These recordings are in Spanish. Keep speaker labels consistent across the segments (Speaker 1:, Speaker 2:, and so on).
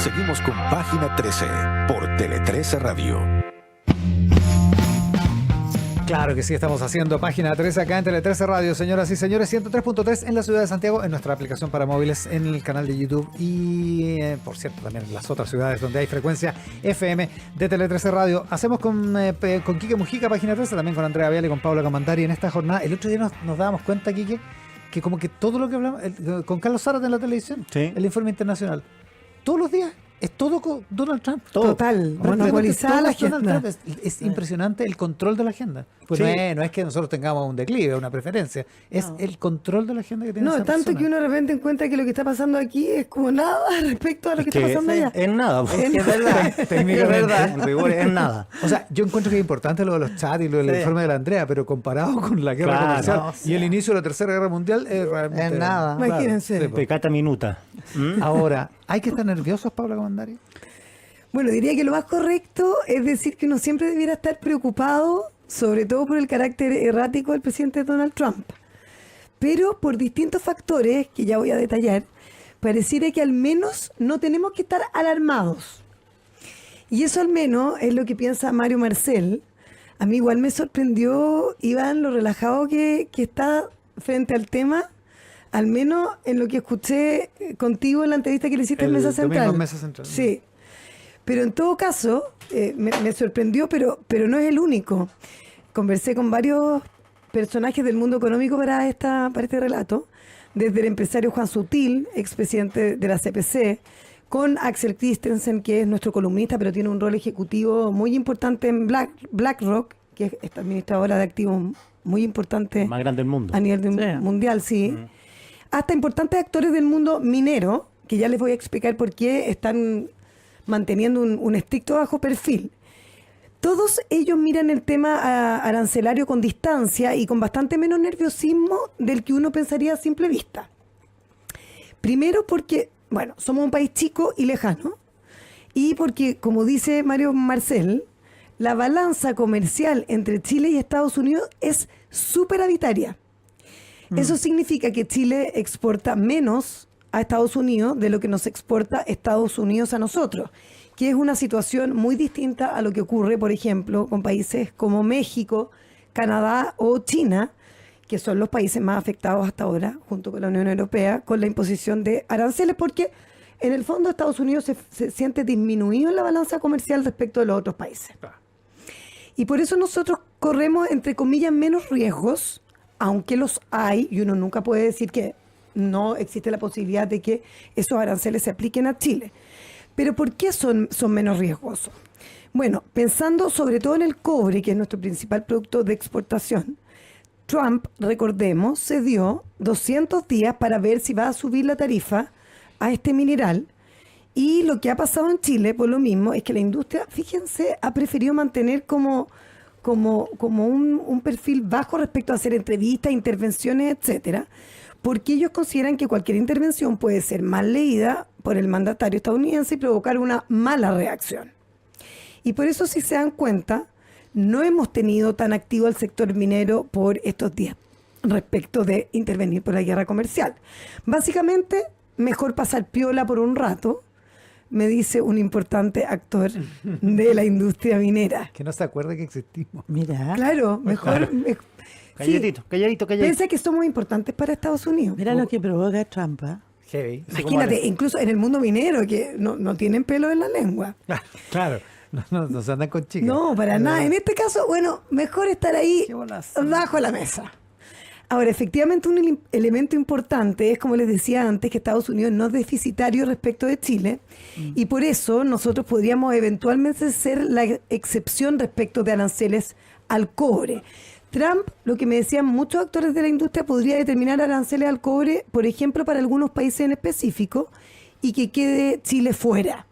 Speaker 1: Seguimos con Página 13 por Tele 13 Radio.
Speaker 2: Claro que sí, estamos haciendo Página 13 acá en Tele 13 Radio, señoras y señores, 103.3 en la ciudad de Santiago, en nuestra aplicación para móviles, en el canal de YouTube y, por cierto, también en las otras ciudades donde hay frecuencia FM de Tele 13 Radio. Hacemos con Quique Mujica, Página 13, también con Andrea Viale y con Paula Camandari en esta jornada. El otro día nos dábamos cuenta, Quique, que como que todo lo que hablamos, con Carlos Zárate en la televisión,
Speaker 3: Sí.
Speaker 2: el informe internacional, todos los días es todo con Donald Trump.
Speaker 3: Todo.
Speaker 4: Total, monopolizada la agenda.
Speaker 2: Es impresionante el control de la agenda. Pues
Speaker 3: Sí.
Speaker 2: no es que nosotros tengamos un declive, una preferencia. Es el control de la agenda que tiene
Speaker 4: No,
Speaker 2: esa
Speaker 4: tanto
Speaker 2: persona.
Speaker 4: que uno de repente encuentra que lo que está pasando aquí es como nada respecto a lo que
Speaker 3: Es
Speaker 4: está
Speaker 3: que
Speaker 4: pasando allá.
Speaker 3: en nada.
Speaker 4: Es verdad,
Speaker 2: Técnicamente.
Speaker 4: es verdad.
Speaker 3: En rigor es nada.
Speaker 2: O sea, yo encuentro que es importante lo de los chats y lo del
Speaker 3: Sí.
Speaker 2: informe de la Andrea, pero comparado con la guerra
Speaker 3: Claro,
Speaker 2: comercial
Speaker 3: no,
Speaker 2: y el inicio de la Tercera Guerra Mundial, es realmente...
Speaker 3: Es nada.
Speaker 2: Claro,
Speaker 4: Imagínense.
Speaker 2: sí, pues.
Speaker 3: Pecata minuta.
Speaker 2: Ahora, ¿hay que estar nerviosos, Paula Camandari?
Speaker 4: Bueno, diría que lo más correcto es decir que uno siempre debiera estar preocupado, sobre todo por el carácter errático del presidente Donald Trump. Pero por distintos factores, que ya voy a detallar, pareciera que al menos no tenemos que estar alarmados. Y eso al menos es lo que piensa Mario Marcel. A mí igual me sorprendió, Iván, lo relajado que está frente al tema, al menos en lo que escuché contigo en la entrevista que le hiciste en
Speaker 2: El
Speaker 4: Mesa
Speaker 2: domingo
Speaker 4: Central.
Speaker 2: en Mesa Central.
Speaker 4: Sí. Pero en todo caso, me sorprendió, pero no es el único. Conversé con varios personajes del mundo económico para este relato, desde el empresario Juan Sutil, expresidente de la CPC, con Axel Christensen, que es nuestro columnista, pero tiene un rol ejecutivo muy importante en BlackRock, que es esta administradora de activos muy importante
Speaker 3: Más grande del mundo.
Speaker 4: a nivel mundial, sí. Hasta importantes actores del mundo minero, que ya les voy a explicar por qué están manteniendo un estricto bajo perfil. Todos ellos miran el tema arancelario con distancia y con bastante menos nerviosismo del que uno pensaría a simple vista. Primero porque, bueno, somos un país chico y lejano, y porque, como dice Mario Marcel, la balanza comercial entre Chile y Estados Unidos es superavitaria. Eso significa que Chile exporta menos a Estados Unidos de lo que nos exporta Estados Unidos a nosotros, que es una situación muy distinta a lo que ocurre, por ejemplo, con países como México, Canadá o China, que son los países más afectados hasta ahora, junto con la Unión Europea, con la imposición de aranceles, porque en el fondo Estados Unidos se siente disminuido en la balanza comercial respecto de los otros países. Y por eso nosotros corremos, entre comillas, menos riesgos, aunque los hay, y uno nunca puede decir que no existe la posibilidad de que esos aranceles se apliquen a Chile. Pero ¿por qué son menos riesgosos? Bueno, pensando sobre todo en el cobre, que es nuestro principal producto de exportación, Trump, recordemos, se dio 200 días para ver si va a subir la tarifa a este mineral. Y lo que ha pasado en Chile, por lo mismo, es que la industria, fíjense, ha preferido mantener como un perfil bajo respecto a hacer entrevistas, intervenciones, etcétera, porque ellos consideran que cualquier intervención puede ser mal leída por el mandatario estadounidense y provocar una mala reacción. Y por eso, si se dan cuenta, no hemos tenido tan activo el sector minero por estos días respecto de intervenir por la guerra comercial. Básicamente, mejor pasar piola por un rato, me dice un importante actor de la industria minera.
Speaker 2: Que no se acuerde que existimos.
Speaker 5: Mira,
Speaker 4: Claro, mejor...
Speaker 3: Calladito, calladito, calladito.
Speaker 4: Piensa que somos importantes para Estados Unidos.
Speaker 5: mira lo que provoca Trump. ¿Eh?
Speaker 2: Heavy.
Speaker 4: Imagínate, incluso en el mundo minero, que no tienen pelo en la lengua.
Speaker 2: Claro, no se andan con chicas.
Speaker 4: No, para nada. En este caso, bueno, mejor estar ahí
Speaker 2: Qué bolas.
Speaker 4: bajo la mesa. Ahora, efectivamente, un elemento importante es, como les decía antes, que Estados Unidos no es deficitario respecto de Chile, y por eso nosotros podríamos eventualmente ser la excepción respecto de aranceles al cobre. Trump, lo que me decían muchos actores de la industria, podría determinar aranceles al cobre, por ejemplo, para algunos países en específico, y que quede Chile fuera.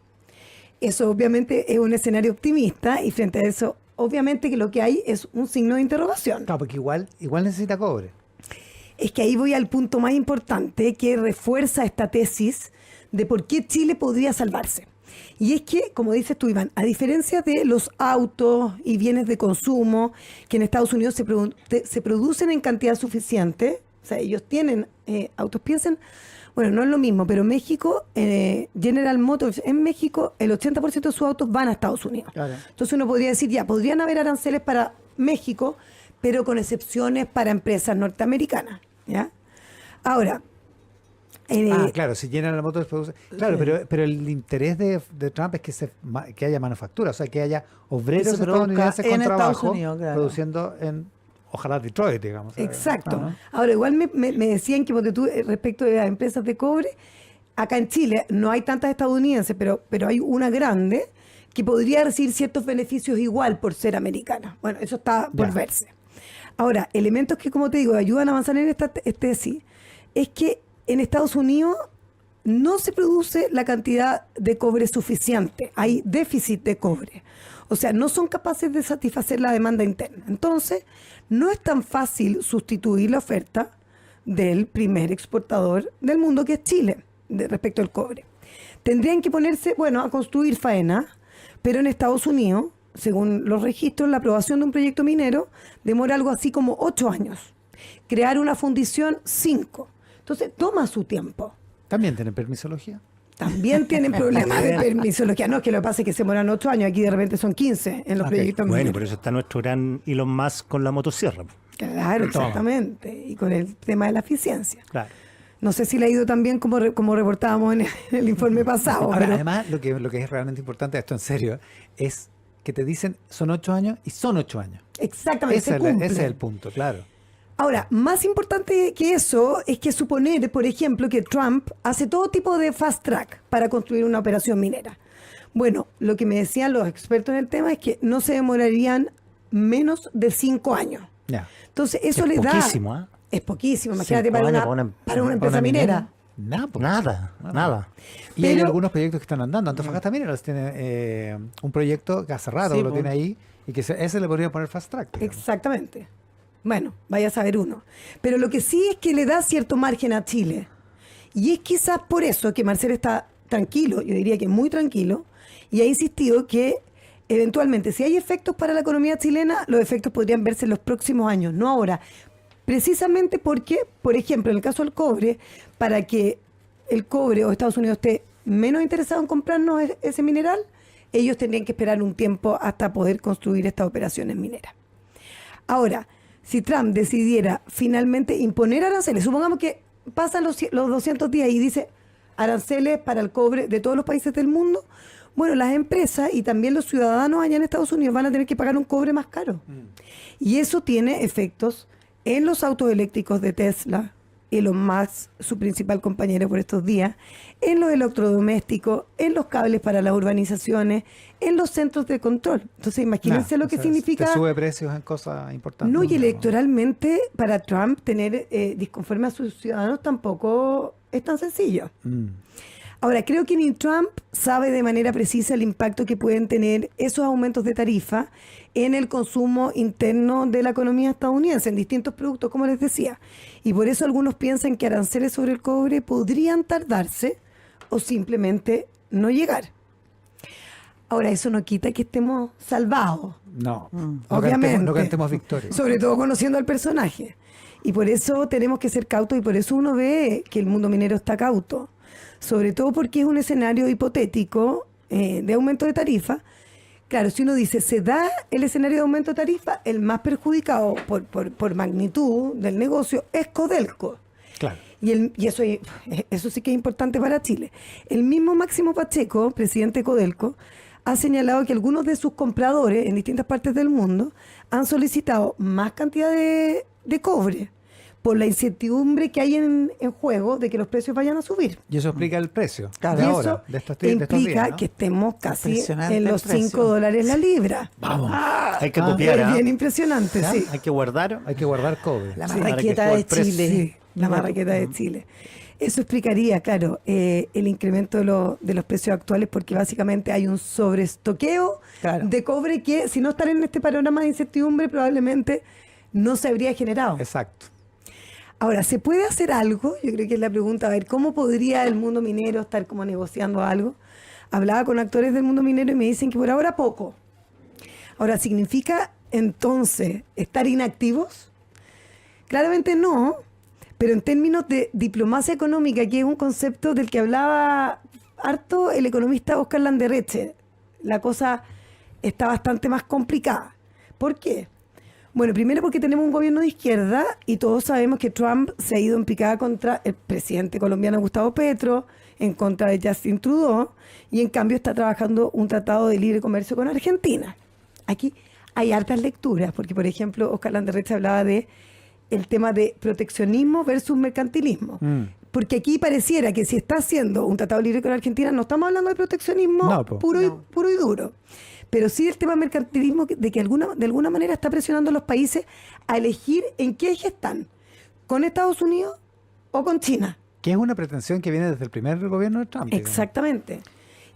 Speaker 4: Eso obviamente es un escenario optimista, y frente a eso, obviamente que lo que hay es un signo de interrogación.
Speaker 2: Claro, porque igual necesita cobre.
Speaker 4: Es que ahí voy al punto más importante que refuerza esta tesis de por qué Chile podría salvarse. Y es que, como dices tú, Iván, a diferencia de los autos y bienes de consumo que en Estados Unidos se producen en cantidad suficiente, o sea, ellos tienen autos, piensen, Bueno, no es lo mismo, pero México, General Motors en México, el 80% de sus autos van a Estados Unidos.
Speaker 2: Claro.
Speaker 4: Entonces uno podría decir, ya, podrían haber aranceles para México, pero con excepciones para empresas norteamericanas, ¿ya? Ahora...
Speaker 2: claro, si llenan la moto produce. Claro, pero el interés de Trump es que haya manufactura, o sea, que haya obreros
Speaker 5: Que se produzca
Speaker 2: estadounidenses con
Speaker 5: en Estados
Speaker 2: trabajo
Speaker 5: Unidos, claro.
Speaker 2: produciendo en, ojalá, Detroit, digamos.
Speaker 4: Exacto.
Speaker 2: ¿No?
Speaker 4: Ahora, igual me decían que porque tú, respecto de las empresas de cobre, acá en Chile no hay tantas estadounidenses, pero hay una grande que podría recibir ciertos beneficios igual por ser americana. Bueno, eso está por
Speaker 2: Ya.
Speaker 4: verse. Ahora, elementos que, como te digo, ayudan a avanzar en esta tesis, es que en Estados Unidos no se produce la cantidad de cobre suficiente. Hay déficit de cobre. O sea, no son capaces de satisfacer la demanda interna. Entonces, no es tan fácil sustituir la oferta del primer exportador del mundo, que es Chile, respecto al cobre. Tendrían que ponerse, bueno, a construir faena, pero en Estados Unidos, según los registros, la aprobación de un proyecto minero demora algo así como 8 años. Crear una fundición, 5. Entonces, toma su tiempo.
Speaker 2: También tienen permisología.
Speaker 4: También tienen problemas de permisología. No, es que lo que pasa es que se demoran 8 años, aquí de repente son 15 en los
Speaker 2: Ok.
Speaker 4: proyectos
Speaker 3: Bueno,
Speaker 4: mineros.
Speaker 3: por eso está nuestro gran Elon Musk con la motosierra.
Speaker 4: Claro, exactamente. Y con el tema de la eficiencia.
Speaker 3: Claro.
Speaker 4: No sé si le ha ido tan bien como reportábamos en el informe pasado.
Speaker 2: Ahora,
Speaker 4: pero
Speaker 2: además, lo que es realmente importante, esto en serio, es que te dicen son 8 años y son 8 años.
Speaker 4: exactamente,
Speaker 2: Ese
Speaker 4: se cumple.
Speaker 2: es el punto, claro.
Speaker 4: Ahora, más importante que eso es que suponer, por ejemplo, que Trump hace todo tipo de fast track para construir una operación minera. Bueno, lo que me decían los expertos en el tema es que no se demorarían menos de 5 años.
Speaker 2: Ya.
Speaker 4: Entonces, eso
Speaker 3: Es
Speaker 4: les da...
Speaker 3: poquísimo, ¿eh?
Speaker 4: Es poquísimo, imagínate
Speaker 3: 5
Speaker 4: para
Speaker 3: años
Speaker 4: una,
Speaker 3: para
Speaker 4: para una empresa minera.
Speaker 2: Nada, pues.
Speaker 3: Nada.
Speaker 2: Y hay
Speaker 4: Pero-
Speaker 2: algunos proyectos que están andando. Antofagasta Mineros tiene un proyecto que hace rato
Speaker 5: Sí,
Speaker 2: lo
Speaker 5: po.
Speaker 2: tiene ahí y que ese le podría poner fast track. digamos.
Speaker 4: Exactamente. Bueno, vaya a saber uno. Pero lo que sí es que le da cierto margen a Chile. Y es quizás por eso que Marcelo está tranquilo, yo diría que muy tranquilo, y ha insistido que eventualmente, si hay efectos para la economía chilena, los efectos podrían verse en los próximos años, no ahora. Precisamente porque, por ejemplo, en el caso del cobre, para que el cobre o Estados Unidos esté menos interesado en comprarnos ese mineral, ellos tendrían que esperar un tiempo hasta poder construir estas operaciones mineras. Ahora, si Trump decidiera finalmente imponer aranceles, supongamos que pasan los 200 días y dice aranceles para el cobre de todos los países del mundo, bueno, las empresas y también los ciudadanos allá en Estados Unidos van a tener que pagar un cobre más caro. Y eso tiene efectos en los autos eléctricos de Tesla, Elon Musk, su principal compañero por estos días, en los electrodomésticos, en los cables para las urbanizaciones, en los centros de control. Entonces, imagínense lo que significa...
Speaker 2: Te sube precios en cosas importantes.
Speaker 4: No, y electoralmente, para Trump, tener disconforme a sus ciudadanos tampoco es tan sencillo. Ahora, creo que ni Trump sabe de manera precisa el impacto que pueden tener esos aumentos de tarifa en el consumo interno de la economía estadounidense, en distintos productos, como les decía. Y por eso algunos piensan que aranceles sobre el cobre podrían tardarse o simplemente no llegar. Ahora, eso no quita que estemos salvados.
Speaker 2: No,
Speaker 4: Obviamente.
Speaker 2: No cantemos victoria.
Speaker 4: Sobre todo conociendo al personaje. Y por eso tenemos que ser cautos y por eso uno ve que el mundo minero está cauto. Sobre todo porque es un escenario hipotético de aumento de tarifa. Claro, si uno dice, se da el escenario de aumento de tarifa, el más perjudicado por magnitud del negocio es Codelco.
Speaker 2: Claro.
Speaker 4: Y eso sí que es importante para Chile. El mismo Máximo Pacheco, presidente de Codelco, ha señalado que algunos de sus compradores en distintas partes del mundo han solicitado más cantidad de cobre por la incertidumbre que hay en juego de que los precios vayan a subir.
Speaker 2: Y eso explica el precio.
Speaker 5: Claro.
Speaker 2: de
Speaker 4: Y
Speaker 2: ahora,
Speaker 4: eso
Speaker 2: de estos días,
Speaker 4: implica
Speaker 2: ¿no?
Speaker 4: que estemos casi
Speaker 5: Impresionante
Speaker 4: en los
Speaker 5: el precio.
Speaker 4: $5 la libra.
Speaker 2: Vamos.
Speaker 3: Hay que
Speaker 2: Ah,
Speaker 3: copiar,
Speaker 4: Es
Speaker 3: ¿ah?
Speaker 4: bien impresionante, sí.
Speaker 3: Hay que guardar.
Speaker 2: Hay que guardar cobre.
Speaker 5: La
Speaker 4: Sí,
Speaker 5: marraqueta
Speaker 3: para que
Speaker 5: de
Speaker 3: por el
Speaker 5: Chile.
Speaker 4: Sí, la marraqueta de Chile. Eso explicaría, claro, el incremento de los precios actuales, porque básicamente hay un sobreestoqueo
Speaker 5: Claro.
Speaker 4: de cobre que, si no están en este panorama de incertidumbre, probablemente no se habría generado.
Speaker 2: Exacto.
Speaker 4: Ahora, ¿se puede hacer algo? Yo creo que es la pregunta, a ver, ¿cómo podría el mundo minero estar como negociando algo? Hablaba con actores del mundo minero y me dicen que por ahora poco. Ahora, ¿significa entonces estar inactivos? Claramente no, Pero en términos de diplomacia económica, que es un concepto del que hablaba harto el economista Oscar Landerreche, la cosa está bastante más complicada. ¿Por qué? Bueno, primero porque tenemos un gobierno de izquierda y todos sabemos que Trump se ha ido en picada contra el presidente colombiano Gustavo Petro, en contra de Justin Trudeau, y en cambio está trabajando un tratado de libre comercio con Argentina. Aquí hay hartas lecturas, porque por ejemplo Oscar Landerreche hablaba de el tema de proteccionismo versus mercantilismo. Porque aquí pareciera que si está haciendo un tratado libre con Argentina, no estamos hablando de proteccionismo
Speaker 2: No, po.
Speaker 4: puro y duro. Pero sí el tema del mercantilismo, de que de alguna manera está presionando a los países a elegir en qué eje están, con Estados Unidos o con China.
Speaker 2: Que es una pretensión que viene desde el primer gobierno de Trump. digamos.
Speaker 4: Exactamente.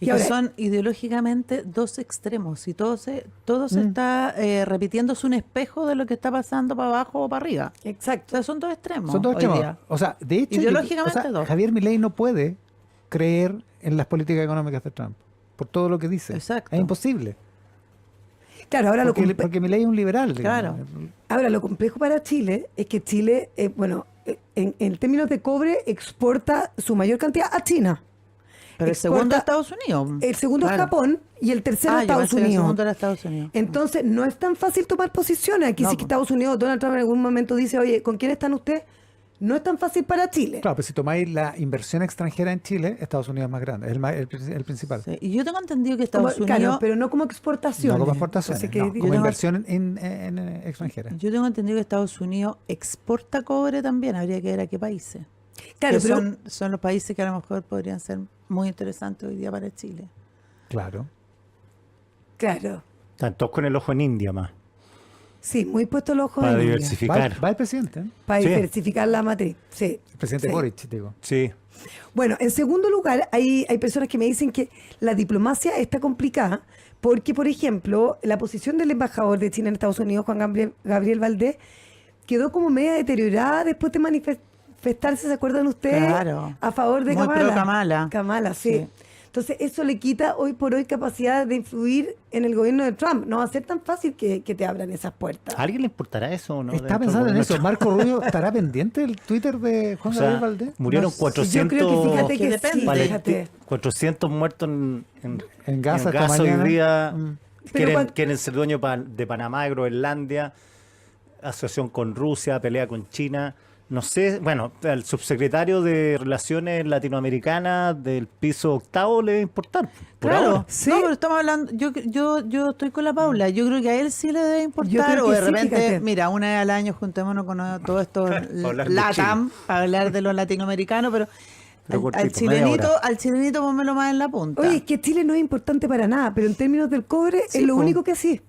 Speaker 5: Y que
Speaker 4: ahora,
Speaker 5: son ideológicamente dos extremos y todo se está repitiéndose un espejo de lo que está pasando para abajo o para arriba. O
Speaker 4: exacto.
Speaker 5: sea, son dos extremos.
Speaker 2: Son dos
Speaker 5: hoy
Speaker 2: extremos.
Speaker 5: día.
Speaker 2: O sea, de hecho,
Speaker 5: Ideológicamente dos.
Speaker 2: Javier Milei no puede creer en las políticas económicas de Trump por todo lo que dice.
Speaker 5: Exacto.
Speaker 2: Es imposible.
Speaker 4: Claro, ahora
Speaker 2: Porque Milei es un liberal. digamos.
Speaker 5: Claro.
Speaker 4: Ahora, lo complejo para Chile es que Chile, en términos de cobre, exporta su mayor cantidad a China.
Speaker 5: Pero el
Speaker 4: Exporta-
Speaker 5: segundo a Estados Unidos.
Speaker 4: El segundo
Speaker 5: Claro.
Speaker 4: es Japón y el tercero
Speaker 5: Ah,
Speaker 4: es
Speaker 5: yo
Speaker 4: Estados
Speaker 5: pensé que el
Speaker 4: Unidos.
Speaker 5: segundo era Estados Unidos.
Speaker 4: Entonces, no es tan fácil tomar posiciones. Aquí
Speaker 5: No,
Speaker 4: sí que
Speaker 5: po.
Speaker 4: Estados Unidos, Donald Trump en algún momento dice, oye, ¿con quién están ustedes? No es tan fácil para Chile.
Speaker 2: Claro, pero si tomáis la inversión extranjera en Chile, Estados Unidos es más grande, es el principal.
Speaker 5: Sí, y yo tengo entendido que
Speaker 4: Como-
Speaker 5: Estados
Speaker 4: claro,
Speaker 5: Unidos...
Speaker 4: pero no como exportación.
Speaker 2: No como exportaciones,
Speaker 4: Entonces,
Speaker 2: no,
Speaker 4: ¿qué
Speaker 2: como
Speaker 4: digo?
Speaker 2: inversión en extranjera.
Speaker 5: Yo tengo entendido que Estados Unidos exporta cobre también. Habría que ver a qué países.
Speaker 4: Claro,
Speaker 5: Que
Speaker 4: pero
Speaker 5: son los países que a lo mejor podrían ser muy interesantes hoy día para Chile.
Speaker 2: Claro.
Speaker 4: claro.
Speaker 3: Están todos con el ojo en India más.
Speaker 4: Sí, muy puesto los ojos
Speaker 3: Para
Speaker 4: en India.
Speaker 3: diversificar.
Speaker 2: Va el presidente, ¿eh?
Speaker 4: Para
Speaker 3: Sí.
Speaker 4: diversificar la matriz. Sí.
Speaker 2: El presidente
Speaker 4: Sí.
Speaker 2: Boric, digo.
Speaker 3: Sí.
Speaker 4: Bueno, en segundo lugar, hay personas que me dicen que la diplomacia está complicada porque, por ejemplo, la posición del embajador de China en Estados Unidos, Juan Gabriel Valdés, quedó como media deteriorada después de manifestarse, ¿se acuerdan ustedes?
Speaker 5: Claro.
Speaker 4: A favor de
Speaker 5: Muy
Speaker 4: Kamala.
Speaker 5: pro Kamala.
Speaker 4: Kamala, sí.
Speaker 5: Sí.
Speaker 4: Entonces, eso le quita hoy por hoy capacidad de influir en el gobierno de Trump. No va a ser tan fácil que te abran esas puertas.
Speaker 3: ¿A alguien le importará eso o no?
Speaker 2: Está
Speaker 3: Dentro
Speaker 2: pensando
Speaker 3: del
Speaker 2: en
Speaker 3: gobierno?
Speaker 2: eso. ¿Marco Rubio estará pendiente del Twitter de Juan
Speaker 3: O sea,
Speaker 2: Gabriel Valdés?
Speaker 3: murieron
Speaker 2: No sé.
Speaker 3: 400,
Speaker 4: Yo creo que fíjate
Speaker 5: Que
Speaker 4: que
Speaker 5: depende.
Speaker 4: sí, fíjate.
Speaker 3: 400 muertos
Speaker 2: En Gaza esta
Speaker 3: hoy
Speaker 2: mañana.
Speaker 3: día.
Speaker 4: Pero
Speaker 3: Quieren ser dueños de Panamá, de Groenlandia, asociación con Rusia, pelea con China. No sé, bueno, al subsecretario de Relaciones Latinoamericanas del piso octavo le debe importar. Por
Speaker 5: Claro,
Speaker 3: ahora.
Speaker 4: Sí.
Speaker 5: no, pero estamos hablando, yo estoy con la Paula, yo creo que a él sí le debe
Speaker 4: Yo
Speaker 5: importar,
Speaker 4: creo
Speaker 5: o
Speaker 4: que
Speaker 5: de
Speaker 4: sí,
Speaker 5: repente,
Speaker 4: fíjate.
Speaker 5: mira, una vez al año juntémonos con todos estos
Speaker 3: hablar de
Speaker 5: LATAM, para hablar de los latinoamericanos, pero
Speaker 3: Pero
Speaker 5: al
Speaker 3: cortito, media hora.
Speaker 5: chilenito pónmelo más en la punta.
Speaker 4: Oye, es que Chile no es importante para nada, pero en términos del cobre
Speaker 5: Sí,
Speaker 4: es lo
Speaker 5: po.
Speaker 4: único que sí.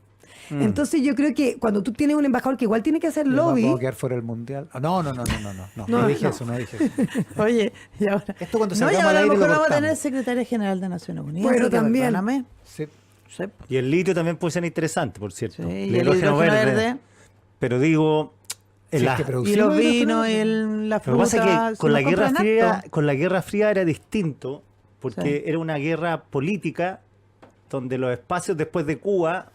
Speaker 4: Entonces yo creo que cuando tú tienes un embajador que igual tiene que hacer lobby,
Speaker 2: ¿Vamos a quedar fuera del mundial? Ah, no. No dije eso, no dije eso.
Speaker 5: Oye, y ahora,
Speaker 2: Esto cuando
Speaker 5: no, y
Speaker 2: salgamos
Speaker 5: ahora
Speaker 2: al
Speaker 5: a
Speaker 2: aire
Speaker 5: lo
Speaker 2: lo
Speaker 5: mejor vamos a
Speaker 2: cortamos.
Speaker 5: tener secretaria general de Naciones Unidas.
Speaker 4: Bueno,
Speaker 5: así que
Speaker 4: también.
Speaker 5: perdóname.
Speaker 2: Sí.
Speaker 5: Sí,
Speaker 3: Y el litio también puede ser interesante, por cierto.
Speaker 5: sí, y el hidrógeno verde,
Speaker 3: Pero digo,
Speaker 2: Si es
Speaker 3: la-
Speaker 2: que
Speaker 5: y
Speaker 2: producimos
Speaker 5: los
Speaker 2: hidrógeno
Speaker 5: vinos,
Speaker 2: verde.
Speaker 5: y la
Speaker 3: Lo que
Speaker 5: fruta.
Speaker 3: pasa es que
Speaker 5: se
Speaker 3: con la
Speaker 5: nos
Speaker 3: Guerra
Speaker 5: compran
Speaker 3: Fría,
Speaker 5: harto.
Speaker 3: con la Guerra Fría era distinto, porque
Speaker 5: Sí.
Speaker 3: era una guerra política donde los espacios después de Cuba,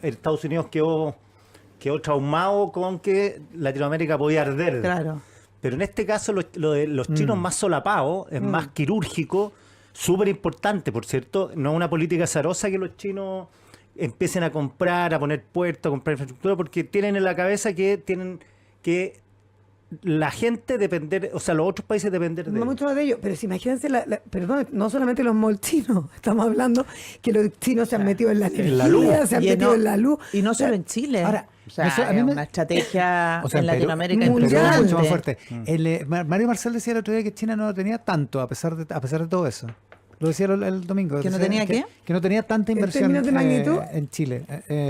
Speaker 3: Estados Unidos quedó traumado con que Latinoamérica podía arder.
Speaker 5: Claro.
Speaker 3: Pero en este caso lo de los chinos más solapados, es más quirúrgico, súper importante, por cierto. No es una política azarosa que los chinos empiecen a comprar, a poner puertos, a comprar infraestructura, porque tienen en la cabeza que tienen que la gente depender, o sea, los otros países depender de
Speaker 4: no
Speaker 3: ellos.
Speaker 4: mucho de ellos, pero si imagínense, perdón, no solamente los malls chinos, estamos hablando que los chinos se han metido en la energía,
Speaker 3: la luz.
Speaker 4: se han
Speaker 5: Y
Speaker 4: metido
Speaker 5: no-
Speaker 4: en la luz.
Speaker 5: Y no solo en Chile.
Speaker 2: Ahora,
Speaker 5: o sea,
Speaker 2: eso a mí
Speaker 5: es
Speaker 2: me-
Speaker 5: una estrategia
Speaker 2: O sea,
Speaker 5: en
Speaker 2: Perú-
Speaker 5: Latinoamérica
Speaker 2: Perú es
Speaker 4: mundial.
Speaker 2: mucho más
Speaker 5: impresionante.
Speaker 2: fuerte. Mario Marcel decía el otro día que China no lo tenía tanto, a pesar de todo eso. Lo decía el domingo.
Speaker 5: ¿Que no
Speaker 2: decía
Speaker 5: tenía qué?
Speaker 2: Que no tenía tanta
Speaker 4: ¿En
Speaker 2: inversión
Speaker 4: términos de magnitud?
Speaker 2: en Chile,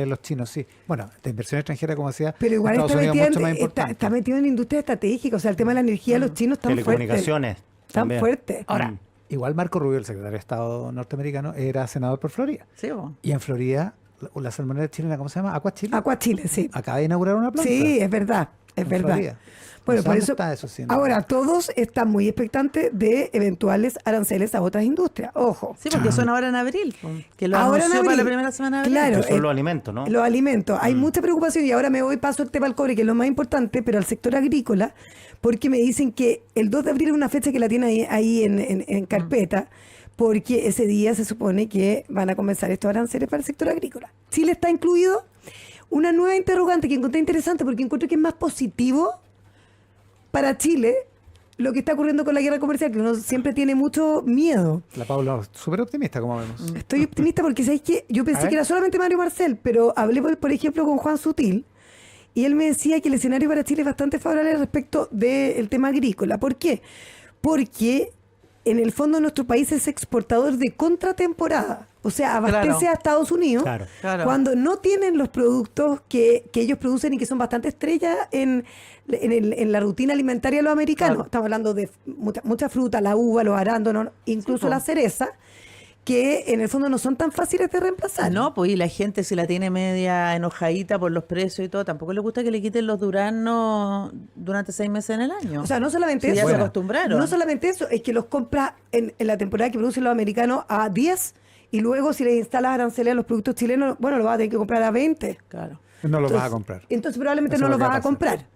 Speaker 2: los chinos, sí. Bueno, de inversión extranjera, como decía,
Speaker 4: Pero igual
Speaker 2: Estados
Speaker 4: está
Speaker 2: Unidos
Speaker 4: metido,
Speaker 2: mucho más
Speaker 4: en,
Speaker 2: importante.
Speaker 4: está metido en industria estratégica, o sea, el tema de la energía, los chinos están fuertes.
Speaker 3: Telecomunicaciones.
Speaker 4: Tan
Speaker 3: también.
Speaker 4: fuerte.
Speaker 2: Ahora, igual Marco Rubio, el secretario de Estado norteamericano, era senador por Florida.
Speaker 5: Sí, po.
Speaker 2: Y en Florida la salmonera chilena, ¿cómo se llama? ¿Aqua Chile?
Speaker 4: Aqua Chile, sí.
Speaker 2: Acaba de inaugurar una planta.
Speaker 4: Sí, es verdad, es
Speaker 2: En
Speaker 4: verdad.
Speaker 2: Florida.
Speaker 4: Bueno,
Speaker 2: No sé
Speaker 4: por
Speaker 2: dónde
Speaker 4: eso,
Speaker 2: está eso, sí, no.
Speaker 4: ahora todos están muy expectantes de eventuales aranceles a otras industrias. Ojo.
Speaker 5: Sí, porque son ahora en abril, que lo
Speaker 4: Ahora en
Speaker 5: anunció para la
Speaker 4: abril.
Speaker 5: primera semana de abril.
Speaker 4: Claro,
Speaker 3: Que son los alimentos, ¿no?
Speaker 4: Los alimentos. Hay mucha preocupación y ahora me voy paso el tema al cobre, que es lo más importante, pero al sector agrícola, porque me dicen que el 2 de abril es una fecha que la tiene ahí en carpeta, porque ese día se supone que van a comenzar estos aranceles para el sector agrícola. Chile está incluido. Una nueva interrogante que encontré interesante porque encuentro que es más positivo para Chile lo que está ocurriendo con la guerra comercial, que uno siempre tiene mucho miedo.
Speaker 2: La Paula, súper optimista, como vemos.
Speaker 4: Estoy optimista porque, ¿sabéis qué? Yo
Speaker 2: A
Speaker 4: pensé
Speaker 2: ver.
Speaker 4: que era solamente Mario Marcel, pero hablé, por ejemplo, con Juan Sutil y él me decía que el escenario para Chile es bastante favorable respecto del tema agrícola. ¿Por qué? Porque en el fondo nuestro país es exportador de contratemporada. O sea, abastece
Speaker 5: Claro.
Speaker 4: a Estados Unidos
Speaker 5: Claro.
Speaker 4: cuando no tienen los productos que ellos producen y que son bastante estrellas en la rutina alimentaria de los americanos.
Speaker 5: Claro.
Speaker 4: Estamos hablando de mucha fruta, la uva, los arándanos, incluso
Speaker 5: po.
Speaker 4: la cereza, que en el fondo no son tan fáciles de reemplazar.
Speaker 5: No, pues y la gente si la tiene media enojadita por los precios y todo, tampoco le gusta que le quiten los duraznos durante 6 meses en el año.
Speaker 4: O sea, no solamente
Speaker 5: Sí,
Speaker 4: eso.
Speaker 5: ya se acostumbraron.
Speaker 4: No solamente eso, es que los compra en la temporada que producen los americanos a 10 y luego si les instalas aranceles a los productos chilenos, bueno, lo vas a tener que comprar a 20.
Speaker 5: Claro.
Speaker 2: No lo vas a
Speaker 4: Entonces-
Speaker 2: comprar.
Speaker 4: Entonces probablemente
Speaker 2: Eso
Speaker 4: no
Speaker 2: es
Speaker 4: los
Speaker 2: lo que
Speaker 4: vas a
Speaker 2: pasa.
Speaker 4: comprar.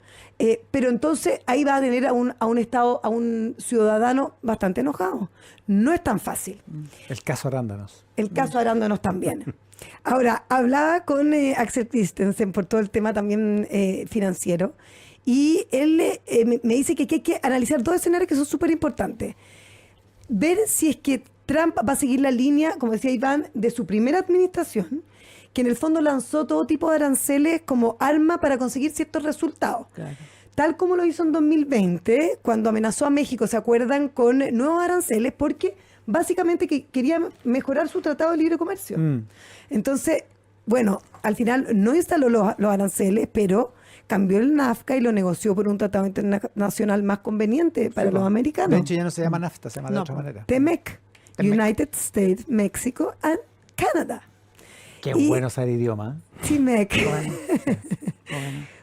Speaker 4: Pero entonces ahí va a tener a un Estado, a un ciudadano bastante enojado. No es tan fácil.
Speaker 2: El caso arándanos.
Speaker 4: El caso Arándanos también. Ahora, hablaba con Axel Christensen por todo el tema también financiero y él me dice que hay que analizar dos escenarios que son súper importantes. Ver si es que Trump va a seguir la línea, como decía Iván, de su primera administración, que en el fondo lanzó todo tipo de aranceles como arma para conseguir ciertos resultados.
Speaker 5: Claro.
Speaker 4: Tal como lo hizo en 2020, cuando amenazó a México, ¿se acuerdan? Con nuevos aranceles, porque básicamente que quería mejorar su tratado de libre comercio. Entonces, bueno, al final no instaló los aranceles, pero cambió el NAFTA y lo negoció por un tratado internacional más conveniente para los
Speaker 2: De
Speaker 4: americanos.
Speaker 2: hecho, ya no se llama NAFTA, se llama de
Speaker 5: No,
Speaker 2: otra
Speaker 5: pues.
Speaker 2: manera.
Speaker 4: TEMEC,
Speaker 2: TEMEC.
Speaker 4: United States, Mexico and Canada.
Speaker 2: Qué
Speaker 4: Y-
Speaker 2: bueno saber idioma.
Speaker 4: TEMEC.
Speaker 5: Bueno.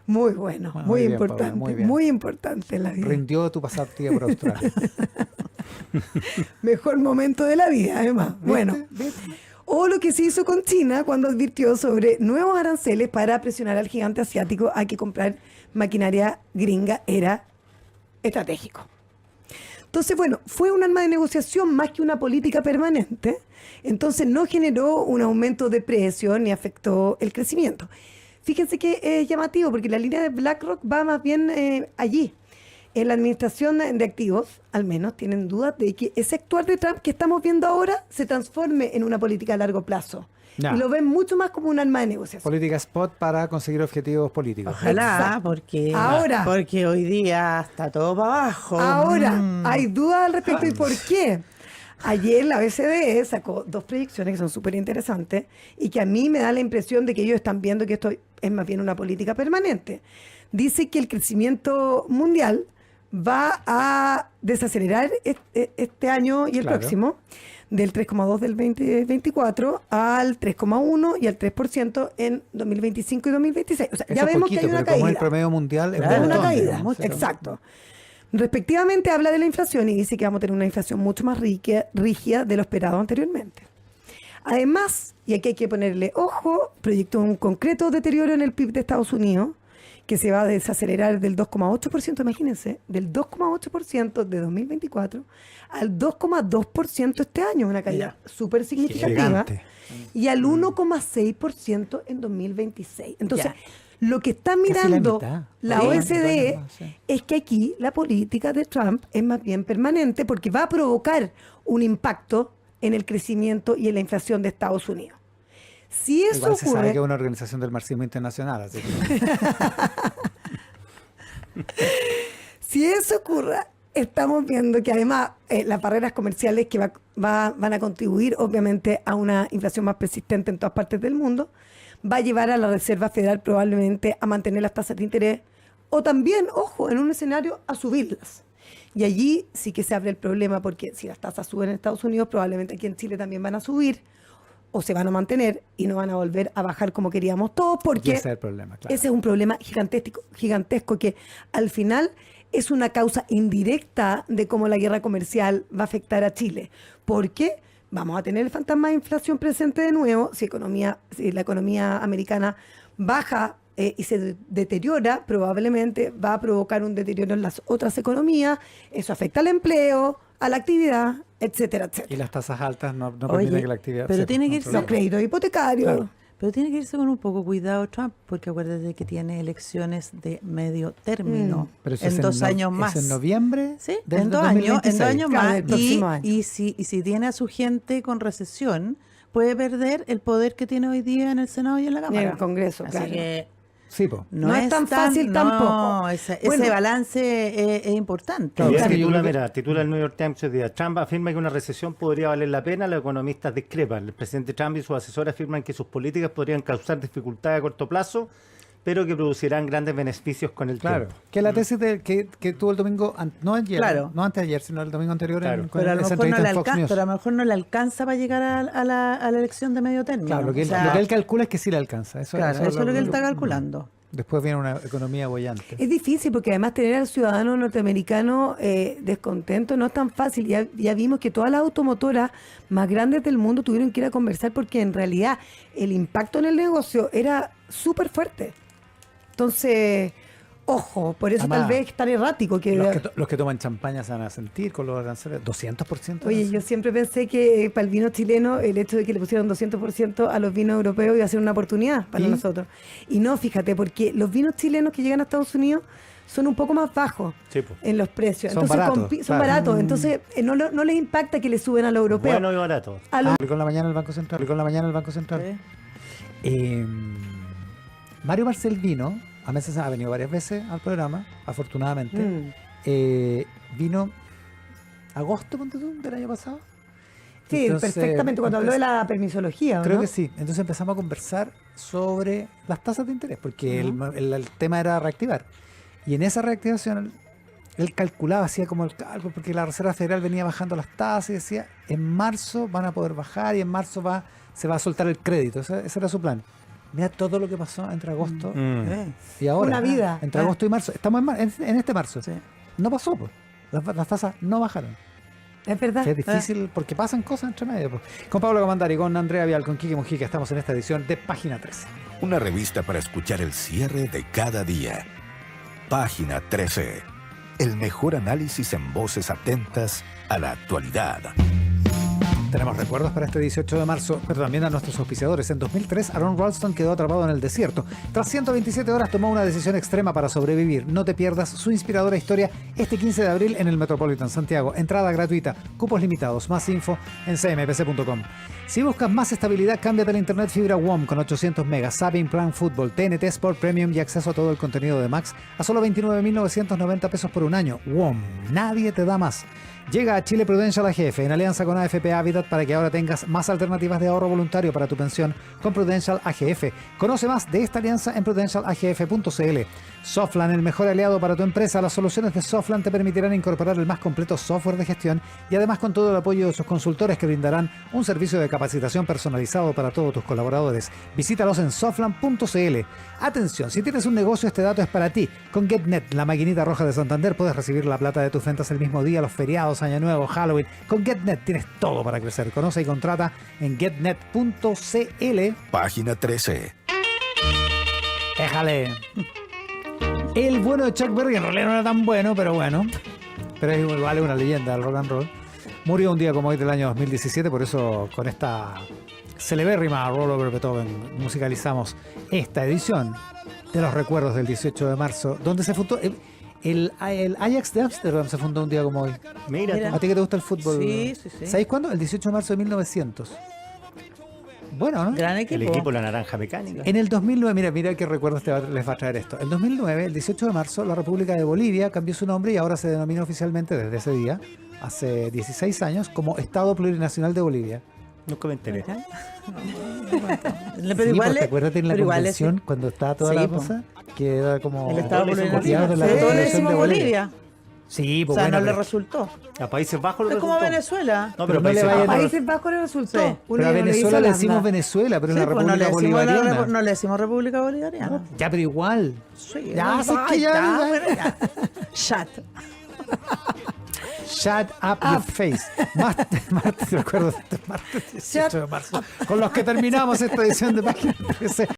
Speaker 4: Muy bueno,
Speaker 2: Bueno,
Speaker 4: muy
Speaker 2: muy bien,
Speaker 4: importante,
Speaker 2: Paula, muy bien.
Speaker 4: muy importante en la vida.
Speaker 2: Rindió tu pasantía por Australia.
Speaker 4: Mejor momento de la vida, además. Bueno, o lo que se hizo con China cuando advirtió sobre nuevos aranceles para presionar al gigante asiático a que comprar maquinaria gringa era estratégico. Entonces, bueno, fue un arma de negociación más que una política permanente. Entonces, no generó un aumento de precios ni afectó el crecimiento. Fíjense que es llamativo porque la línea de BlackRock va más bien allí. En la administración de activos, al menos, tienen dudas de que ese actuar de Trump que estamos viendo ahora se transforme en una política a largo plazo.
Speaker 2: Ya.
Speaker 4: Y lo ven mucho más como un arma de negociación.
Speaker 2: Política spot para conseguir objetivos políticos.
Speaker 5: Ojalá,
Speaker 4: Exacto.
Speaker 5: porque hoy día está todo para abajo.
Speaker 4: Ahora, hay dudas al respecto. ¿Y por qué? Ayer la OECD sacó 2 proyecciones que son súper interesantes y que a mí me da la impresión de que ellos están viendo que esto es más bien una política permanente. Dice que el crecimiento mundial va a desacelerar este año y el
Speaker 2: Claro.
Speaker 4: próximo del 3,2 del 2024 al 3,1 y al 3% en 2025 y 2026. O sea,
Speaker 2: Eso
Speaker 4: ya
Speaker 2: es
Speaker 4: vemos
Speaker 2: poquito,
Speaker 4: que hay una
Speaker 2: pero como el
Speaker 4: caída.
Speaker 2: promedio mundial es
Speaker 5: Claro,
Speaker 2: un
Speaker 4: Es una
Speaker 2: montón,
Speaker 4: caída,
Speaker 2: digamos.
Speaker 4: exacto. Respectivamente habla de la inflación y dice que vamos a tener una inflación mucho más rígida de lo esperado anteriormente. Además, y aquí hay que ponerle ojo, proyectó un concreto deterioro en el PIB de Estados Unidos que se va a desacelerar del 2,8%, imagínense, del 2,8% de 2024 al 2,2% este año, una caída súper significativa,
Speaker 2: Gigante.
Speaker 4: y al 1,6% en 2026. Entonces,
Speaker 5: Ya.
Speaker 4: lo que está
Speaker 2: Casi la
Speaker 4: mirando
Speaker 2: mitad.
Speaker 4: la
Speaker 2: Sí,
Speaker 4: OSDE
Speaker 2: más, sí.
Speaker 4: es que aquí la política de Trump es más bien permanente porque va a provocar un impacto en el crecimiento y en la inflación de Estados Unidos. Si eso
Speaker 2: Igual se sabe
Speaker 4: ocurre,
Speaker 2: que es una organización del marxismo internacional, así que
Speaker 4: si eso ocurra, estamos viendo que además las barreras comerciales que van a contribuir obviamente a una inflación más persistente en todas partes del mundo, va a llevar a la Reserva Federal probablemente a mantener las tasas de interés o también, ojo, en un escenario a subirlas. Y allí sí que se abre el problema porque si las tasas suben en Estados Unidos, probablemente aquí en Chile también van a subir. o se van a mantener y no van a volver a bajar como queríamos todos,
Speaker 2: Y
Speaker 4: porque
Speaker 2: ese es el problema, claro.
Speaker 4: ese es un problema gigantesco que al final es una causa indirecta de cómo la guerra comercial va a afectar a Chile. Porque vamos a tener el fantasma de inflación presente de nuevo si la economía americana baja y se deteriora, probablemente va a provocar un deterioro en las otras economías. Eso afecta al empleo, a la actividad, etcétera,
Speaker 2: Y
Speaker 4: etcétera.
Speaker 2: las tasas altas no
Speaker 5: Oye,
Speaker 2: permiten que la actividad...
Speaker 5: pero
Speaker 2: se
Speaker 5: tiene que irse-
Speaker 2: controle.
Speaker 4: Los créditos hipotecarios.
Speaker 2: Claro.
Speaker 5: Pero tiene que irse con un poco cuidado Trump, porque acuérdate que tiene elecciones de medio término
Speaker 2: Pero eso
Speaker 5: en
Speaker 2: es
Speaker 5: 2 años más.
Speaker 2: ¿Es en noviembre?
Speaker 5: Sí,
Speaker 2: del
Speaker 5: en 2 años,
Speaker 2: 2026.
Speaker 4: Claro,
Speaker 5: más.
Speaker 4: el próximo año.
Speaker 5: Y si tiene a su gente con recesión, puede perder el poder que tiene hoy día en el Senado y en la
Speaker 4: Y en
Speaker 5: Cámara.
Speaker 4: el Congreso,
Speaker 5: Así
Speaker 4: claro.
Speaker 5: que
Speaker 2: Sí, po.
Speaker 5: no,
Speaker 4: No es tan fácil
Speaker 5: no,
Speaker 4: tampoco.
Speaker 5: Ese
Speaker 4: Bueno.
Speaker 5: balance es importante.
Speaker 2: Claro,
Speaker 3: Y
Speaker 2: es que yo
Speaker 3: titula,
Speaker 2: creo que-
Speaker 3: mira, titula el New York Times hoy día. Trump afirma que una recesión podría valer la pena. Los economistas discrepan. El presidente Trump y sus asesores afirman que sus políticas podrían causar dificultades a corto plazo, pero que producirán grandes beneficios con el
Speaker 2: Claro,
Speaker 3: tiempo.
Speaker 2: que la tesis que tuvo el domingo, no ayer,
Speaker 5: Claro.
Speaker 2: no antes de ayer, sino el domingo anterior
Speaker 3: Claro.
Speaker 2: con
Speaker 5: Pero a, lo
Speaker 2: esa
Speaker 5: mejor no
Speaker 2: entrevista
Speaker 5: le
Speaker 2: en Fox News.
Speaker 5: pero a lo mejor no le alcanza para llegar a la elección de medio término.
Speaker 2: Claro, lo que,
Speaker 5: O
Speaker 2: él,
Speaker 5: sea,
Speaker 2: lo que él calcula es que sí le alcanza. Eso
Speaker 5: es lo que él está calculando.
Speaker 2: Después viene una economía bollante.
Speaker 4: Es difícil porque además tener al ciudadano norteamericano descontento no es tan fácil. Ya vimos que todas las automotoras más grandes del mundo tuvieron que ir a conversar porque en realidad el impacto en el negocio era súper fuerte. Entonces, ojo, por eso
Speaker 2: Además,
Speaker 4: tal vez es tan errático que...
Speaker 2: Los que toman champaña se van a sentir con los aranceles. 200%.
Speaker 4: Oye, yo siempre pensé que para el vino chileno el hecho de que le pusieran 200% a los vinos europeos iba a ser una oportunidad para
Speaker 2: ¿Y?
Speaker 4: nosotros. Y no, fíjate, porque los vinos chilenos que llegan a Estados Unidos son un poco más bajos
Speaker 3: Sí, po.
Speaker 4: en los precios.
Speaker 2: Son
Speaker 4: Entonces
Speaker 2: baratos,
Speaker 4: son
Speaker 2: claro.
Speaker 4: baratos. Entonces no les impacta que le suben a los europeos.
Speaker 3: Bueno y barato.
Speaker 4: A los-
Speaker 2: Publicó en la mañana el Banco Central. Publicó en la mañana el Banco Central.
Speaker 5: Sí.
Speaker 2: Mario Marcel vino, a veces ha venido varias veces al programa, afortunadamente. Vino agosto, ponte tú, del año pasado.
Speaker 4: Sí,
Speaker 2: Entonces,
Speaker 4: perfectamente, cuando habló de la permisología, ¿o
Speaker 2: Creo
Speaker 4: no?
Speaker 2: que sí. Entonces empezamos a conversar sobre las tasas de interés, porque el tema era reactivar. Y en esa reactivación, él calculaba, hacía como el cálculo, porque la Reserva Federal venía bajando las tasas y decía, en marzo van a poder bajar y en marzo se va a soltar el crédito. Ese era su plan. Mira todo lo que pasó entre agosto y ahora.
Speaker 4: Una vida.
Speaker 2: Entre agosto y marzo. Estamos en este marzo.
Speaker 5: Sí.
Speaker 2: No pasó, pues. Las tasas no bajaron.
Speaker 4: Es verdad.
Speaker 2: Que es difícil porque pasan cosas entre medio. Pues. Con Pablo Comandari, con Andrea Vial, con Quique Mujica, estamos en esta edición de Página 13.
Speaker 1: Una revista para escuchar el cierre de cada día. Página 13. El mejor análisis en voces atentas a la actualidad.
Speaker 2: Tenemos recuerdos para este 18 de marzo, pero también a nuestros auspiciadores. En 2003, Aaron Ralston quedó atrapado en el desierto. Tras 127 horas tomó una decisión extrema para sobrevivir. No te pierdas su inspiradora historia este 15 de abril en el Metropolitan Santiago. Entrada gratuita, cupos limitados. Más info en cmpc.com. Si buscas más estabilidad, cámbiate la internet fibra WOM con 800 megas, Sabin Plan Fútbol, TNT Sport Premium y acceso a todo el contenido de Max a solo 29.990 pesos por un año. WOM, nadie te da más. Llega a Chile Prudential AGF en alianza con AFP Habitat para que ahora tengas más alternativas de ahorro voluntario para tu pensión con Prudential AGF. Conoce más de esta alianza en prudentialagf.cl. Softland, el mejor aliado para tu empresa. Las soluciones de Softland te permitirán incorporar el más completo software de gestión y además con todo el apoyo de sus consultores que brindarán un servicio de capacitación personalizado para todos tus colaboradores. Visítalos en softland.cl. Atención, si tienes un negocio, este dato es para ti. Con GetNet, la maquinita roja de Santander, puedes recibir la plata de tus ventas el mismo día, los feriados, Año Nuevo, Halloween. Con GetNet tienes todo para crecer. Conoce y contrata en getnet.cl.
Speaker 1: Página 13.
Speaker 2: Déjale. El bueno de Chuck Berry, en realidad no era tan bueno, pero bueno. Pero es igual una leyenda del rock and roll. Murió un día como hoy del año 2017, por eso con esta celebérrima Roll Over Beethoven musicalizamos esta edición de los recuerdos del 18 de marzo, donde se fundó el Ajax de Ámsterdam, se fundó un día como hoy.
Speaker 3: Mira,
Speaker 5: Mira.
Speaker 2: ¿A ti que te gusta el fútbol?
Speaker 5: Sí, sí, sí.
Speaker 2: ¿Sabéis cuándo? El 18 de marzo de 1900. Bueno, ¿no?
Speaker 5: Gran
Speaker 3: el
Speaker 5: equipo.
Speaker 3: equipo La Naranja Mecánica.
Speaker 2: En el 2009, mira qué recuerdos les va a traer esto. En 2009, el 18 de marzo, la República de Bolivia cambió su nombre y ahora se denomina oficialmente desde ese día, hace 16 años, como Estado Plurinacional de Bolivia.
Speaker 3: Nunca me enteré.
Speaker 5: Pero
Speaker 2: Sí,
Speaker 5: igual
Speaker 2: pues, ¿te acuerdas en la
Speaker 5: pero igual
Speaker 2: convención cuando estaba toda
Speaker 5: Sí,
Speaker 2: la
Speaker 5: po.
Speaker 2: cosa? Que era como...
Speaker 5: el Estado
Speaker 3: Todos le
Speaker 5: plurinacional.
Speaker 2: copiados de la
Speaker 5: Sí, todos le
Speaker 2: Constitución
Speaker 5: decimos
Speaker 2: de Bolivia.
Speaker 5: Bolivia.
Speaker 2: Sí,
Speaker 5: O
Speaker 2: pues
Speaker 5: sea,
Speaker 2: bueno,
Speaker 5: no le
Speaker 2: pero-
Speaker 5: resultó.
Speaker 3: A Países Bajos le
Speaker 5: Es como
Speaker 3: resultó.
Speaker 5: Venezuela.
Speaker 3: No,
Speaker 2: Pero
Speaker 3: pero
Speaker 2: no le
Speaker 3: Países
Speaker 2: vayan
Speaker 4: A
Speaker 2: a-
Speaker 3: Bajos.
Speaker 4: Países Bajos le resultó.
Speaker 5: Sí.
Speaker 4: Uno
Speaker 2: pero a
Speaker 4: ya no le hizo
Speaker 2: Venezuela le
Speaker 4: Holanda.
Speaker 2: decimos Venezuela, pero es una
Speaker 5: Sí, pues, no
Speaker 2: república
Speaker 5: le decimos
Speaker 2: bolivariana.
Speaker 5: no le decimos República Bolivariana.
Speaker 2: Ya, pero igual.
Speaker 5: Sí,
Speaker 2: Ya,
Speaker 5: no,
Speaker 2: sé que ya-
Speaker 5: bueno, ya. Chat.
Speaker 2: Shut up your face. Martes, recuerdo, martes 18 de marzo, con los que terminamos esta edición de Página 13.